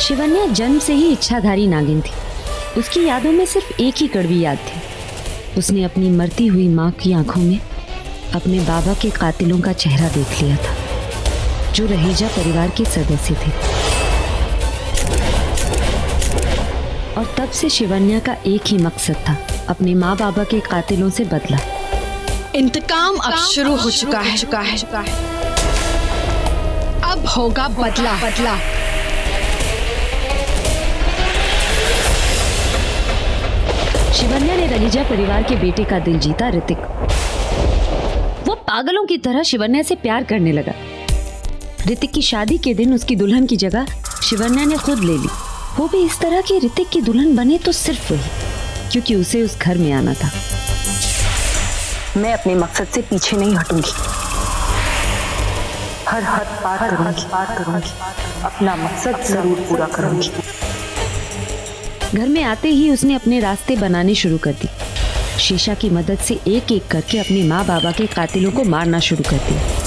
शिवन्या जन्म से ही इच्छाधारी नागिन थी। उसकी यादों में सिर्फ एक ही कड़वी याद थी। उसने अपनी मरती हुई माँ की आंखों में अपने बाबा के कातिलों का चेहरा देख लिया था, जो रहेजा परिवार के सदस्य थे। और तब से शिवन्या का एक ही मकसद था, अपने माँ बाबा के कातिलों से बदला। इंतकाम अब शुरू हो चुका है। अब होगा बदला। शिवन्या ने रहेजा परिवार के बेटे का दिल जीता, ऋतिक। वो पागलों की तरह शिवन्या से प्यार करने लगा। ऋतिक की शादी के दिन उसकी दुल्हन की जगह शिवन्या ने खुद ले ली। वो भी इस तरह कि ऋतिक की दुल्हन बने तो सिर्फ वही, क्योंकि उसे उस घर में आना था। मैं अपने मकसद से पीछे नहीं हटूंगी। हर हद पार करूंगी। अपना मकसद जरूर पूरा करूंगी। घर में आते ही उसने अपने रास्ते बनाने शुरू कर दी। शीशा की मदद से एक एक करके अपने माँ बाबा के कातिलों को मारना शुरू कर दिया।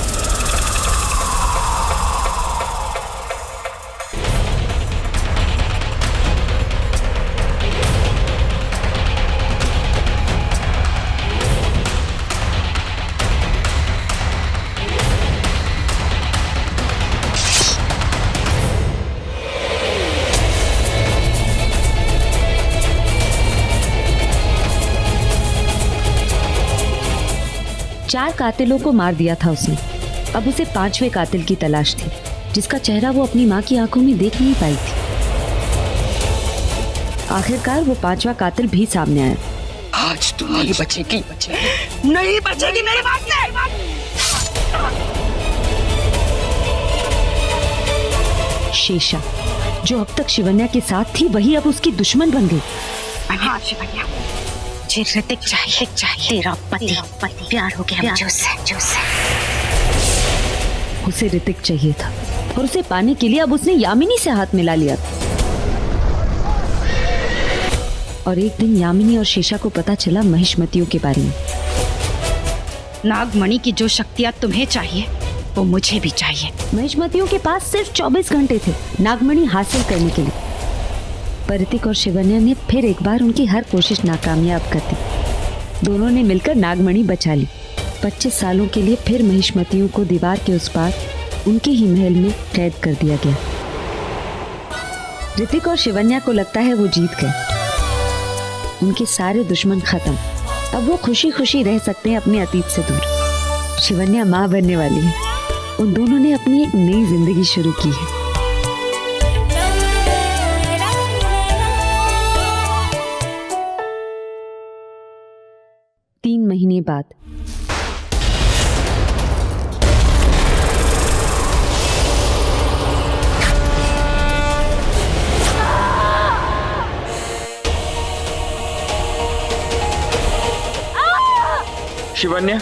चार कातिलों को मार दिया था उसने। अब उसे पांचवें कातिल की तलाश थी, जिसका चेहरा वो अपनी माँ की आंखों में देख नहीं पाई थी। आखिरकार वो पांचवा कातिल भी सामने आया। आज तू नहीं बचेगी, नहीं बचेगी मेरी बात से। शेषा, जो अब तक शिवन्या के साथ थी, वही अब उसकी दुश्मन बन गई। हाँ शिवन्या, मुझे ऋतिक चाहिए। तेरा पति प्यार हो गया मुझे उससे। उसे ऋतिक चाहिए था और उसे पाने के लिए अब उसने यामिनी से हाथ मिला लिया था। और एक दिन यामिनी और शेषा को पता चला महिष्मतियों के बारे में। नागमणि की जो शक्तियां तुम्हें चाहिए वो मुझे भी चाहिए। महिष्मतियों के पास सिर्फ 24 घंटे थे नागमणि हासिल करने के लिए। पर ऋतिक और शिवन्या ने फिर एक बार उनकी हर कोशिश नाकामयाब कर दी। दोनों ने मिलकर नागमणि बचा ली। 25 सालों के लिए फिर महिष्मतियों को दीवार के उस पार उनके ही महल में कैद कर दिया गया। ऋतिक और शिवन्या को लगता है वो जीत गए। उनके सारे दुश्मन खत्म। अब वो खुशी खुशी रह सकते हैं अपने अतीत से दूर। शिवन्या माँ बनने वाली है। उन दोनों ने अपनी एक नई जिंदगी शुरू की है। तीन महीने बाद शिवन्या,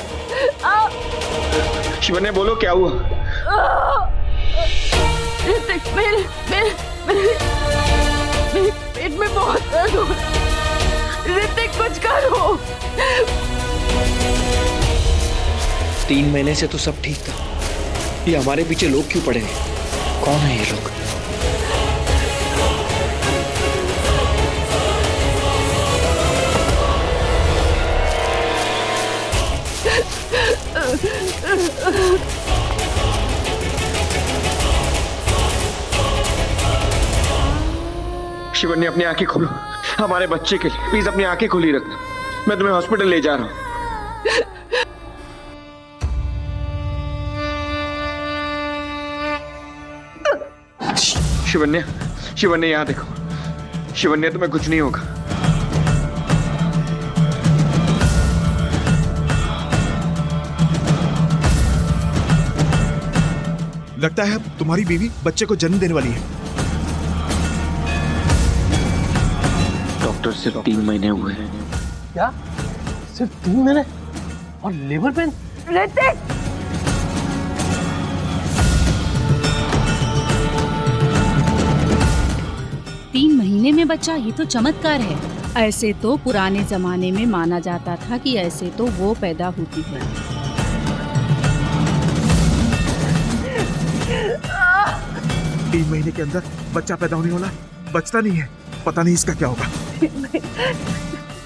शिवन्या बोलो क्या हुआ? ऋतिक, मेरे पेट में बहुत दर्द हो रहा है। ऋतिक कुछ करो। 3 महीने से तो सब ठीक था। ये हमारे पीछे लोग क्यों पड़े हैं? कौन है ये लोग? शिवन्या, अपनी आंखें खोलो। हमारे बच्चे के लिए प्लीज अपनी आंखें खुली रखना। मैं तुम्हें हॉस्पिटल ले जा रहा हूँ। शिवन्या, शिवन्या यहाँ देखो। शिवन्या, तुम्हें कुछ नहीं होगा। लगता है अब तुम्हारी बीवी बच्चे को जन्म देने वाली है। डॉक्टर, सिर्फ 3 महीने हुए हैं। क्या? सिर्फ 3 महीने? और लेबर पेन? ऋतिक! 3 महीने में बच्चा, ये तो चमत्कार है। ऐसे तो पुराने जमाने में माना जाता था कि ऐसे तो वो पैदा होती है। 3 महीने के अंदर बच्चा पैदा होने वाला बचता नहीं है। पता नहीं इसका क्या होगा।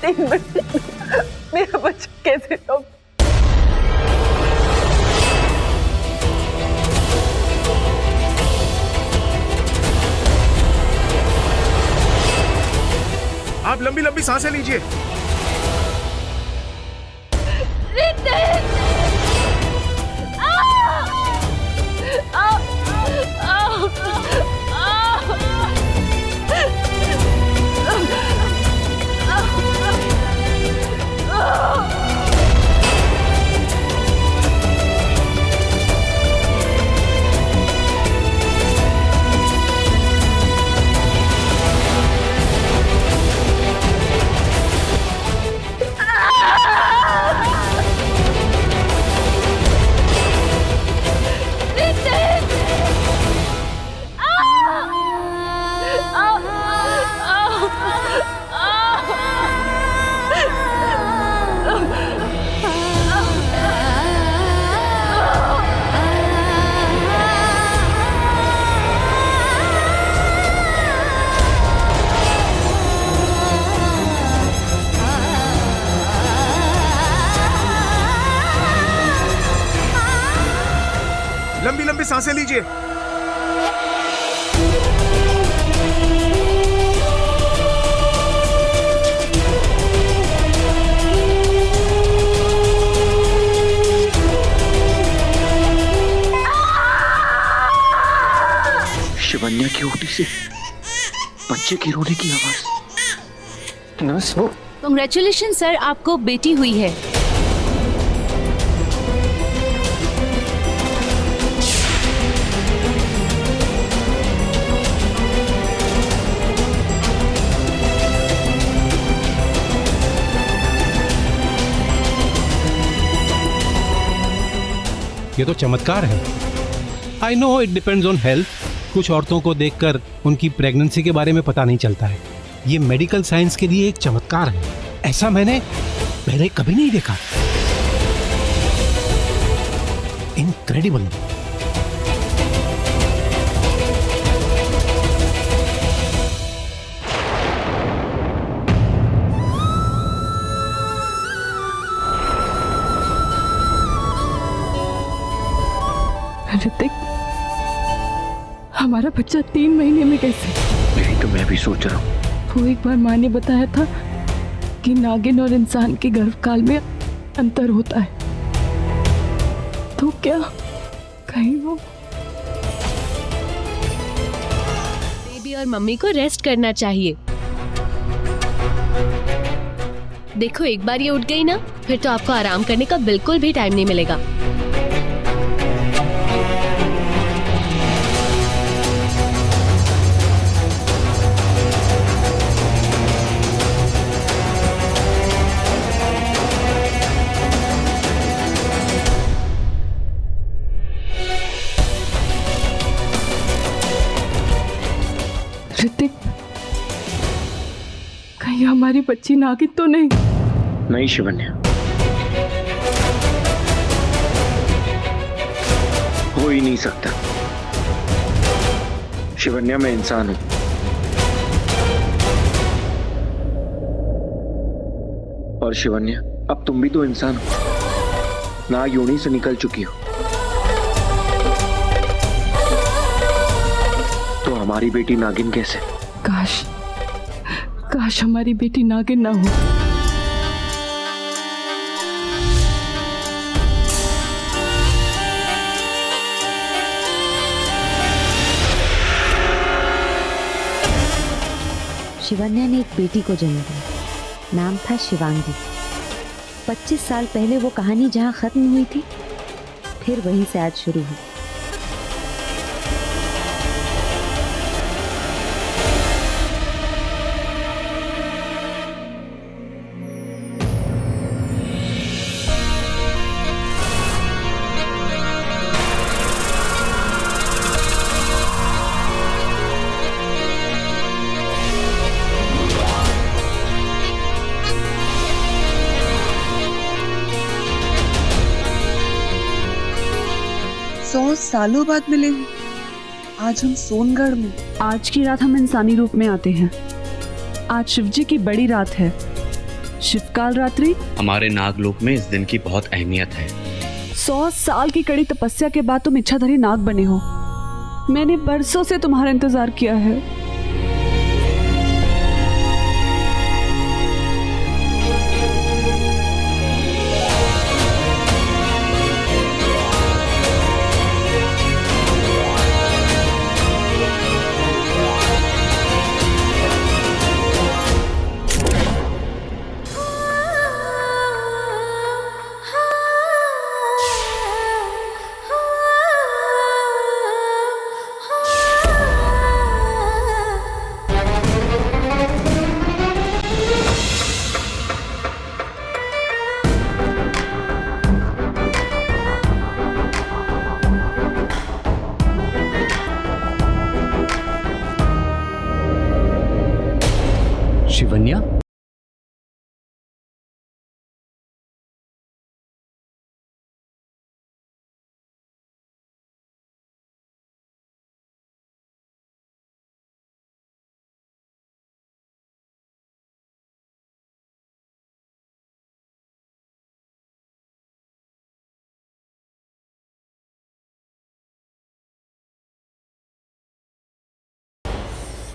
3 महीने मेरा बच्चा कैसे होगा? आप लंबी लंबी सांसें लीजिए। लंबी लंबी सांसें लीजिए। शिवन्या की ओटी से बच्चे की रोने की आवाज। नर्स, कांग्रेचुलेशन सर, आपको बेटी हुई है। ये तो चमत्कार है। I know it depends on health. कुछ औरतों को देखकर उनकी प्रेगनेंसी के बारे में पता नहीं चलता है। ये मेडिकल साइंस के लिए एक चमत्कार है। ऐसा मैंने पहले कभी नहीं देखा। इनक्रेडिबल। ऋतिक, हमारा बच्चा 3 महीने में कैसे? यही तो मैं भी सोच रहा हूँ। वो एक बार माँ ने बताया था कि नागिन और इंसान के गर्भकाल में अंतर होता है। तो क्या कहीं वो बेबी और मम्मी को रेस्ट करना चाहिए। देखो, एक बार ये उठ गई ना, फिर तो आपको आराम करने का बिल्कुल भी टाइम नहीं मिलेगा। ऋतिक, कहीं हमारी बच्ची नागिन तो नहीं? नहीं शिवन्या, हो ही नहीं सकता। शिवन्या, मैं इंसान हूं। और शिवन्या, अब तुम भी तो इंसान हो ना, योनि से निकल चुकी हो। तो हमारी बेटी नागिन कैसे? काश काश हमारी बेटी नागिन ना हो। शिवन्या ने एक बेटी को जन्म दिया। नाम था शिवांगी। 25 साल पहले वो कहानी जहाँ खत्म हुई थी, फिर वहीं से आज शुरू हुई। सालों बाद मिले। आज हम सोनगढ़ में। आज की रात हम इंसानी रूप में आते हैं। आज शिवजी की बड़ी रात है, शिवकाल रात्रि। हमारे नागलोक में इस दिन की बहुत अहमियत है। 100 साल की कड़ी तपस्या के बाद तुम इच्छाधारी नाग बने हो। मैंने बरसों से तुम्हारा इंतजार किया है। शिवन्या,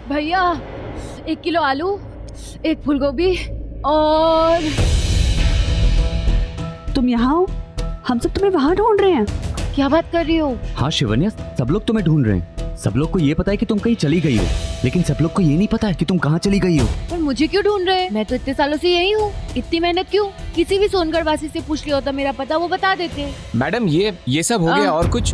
भैया 1 किलो आलू, 1 फूलगोभी और तुम यहाँ हो? हम सब तुम्हें वहाँ ढूंढ रहे हैं। क्या बात कर रही हो? हाँ शिवन्या, सब लोग तुम्हें ढूंढ रहे हैं। सब लोग को ये पता है कि तुम कहीं चली गई हो, लेकिन सब लोग को ये नहीं पता है कि तुम कहाँ चली गई हो। पर मुझे क्यों ढूंढ रहे हैं? मैं तो इतने सालों से यही हूँ। इतनी मेहनत क्यों? किसी भी सोनगढ़ वासी से पूछ लिया होता मेरा पता, वो बता देते। मैडम ये सब हो गया और कुछ?